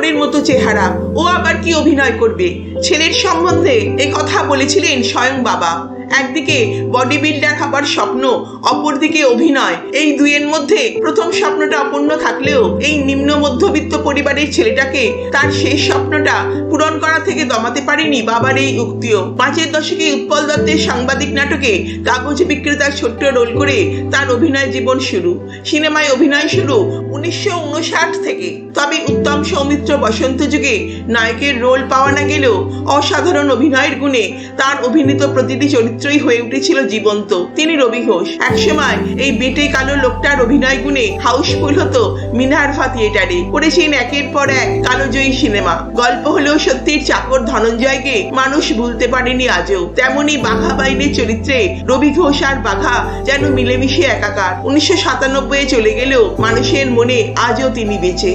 ঠাকুরের মতো চেহারা, ও আবার কি অভিনয় করবে? ছেলের সম্বন্ধে এই কথা বলেছিলেন স্বয়ং বাবা। একদিকে বডি বিল্ডার হবার স্বপ্ন, অপরদিকে অভিনয়। এই দুইয়ের মধ্যে প্রথম স্বপ্নটা অপূর্ণ থাকলেও এই নিম্ন মধ্যবিত্ত পরিবারের ছেলেটাকে তার শেষ স্বপ্নটা পূরণ করা থেকে দমাতে পারেনি বাবার এই উক্তিও। 5-এর দশকে উৎপল দত্তের সাংবাদিক নাটকে কাগজ বিক্রেতার ছোট্ট রোল করে তার অভিনয় জীবন শুরু। সিনেমায় অভিনয় শুরু 1959 থেকে। তবে উত্তম সৌমিত্র বসন্ত যুগে নায়কের রোল পাওয়া না গেলেও অসাধারণ অভিনয়ের গুণে তার অভিনীত প্রতিটি চরিত্রই হয়ে উঠেছিল জীবন্ত। তিনি রবি ঘোষ। একসময় এই বেটে কালো লোকটার অভিনয় গুণে হাউসফুল হতো মিনার্ভা থিয়েটারে। করেছেন একের পর এক কালোজয়ী সিনেমা। গল্প হলেও সত্যির চাকর ধনঞ্জয়কে মানুষ ভুলতে পারেনি আজও। তেমনি বাঘা বাইনের চরিত্রে রবি ঘোষ আর বাঘা যেন মিলেমিশে একাকার। 1997-এ চলে গেলেও মানুষের মনে আজও তিনি বেঁচে।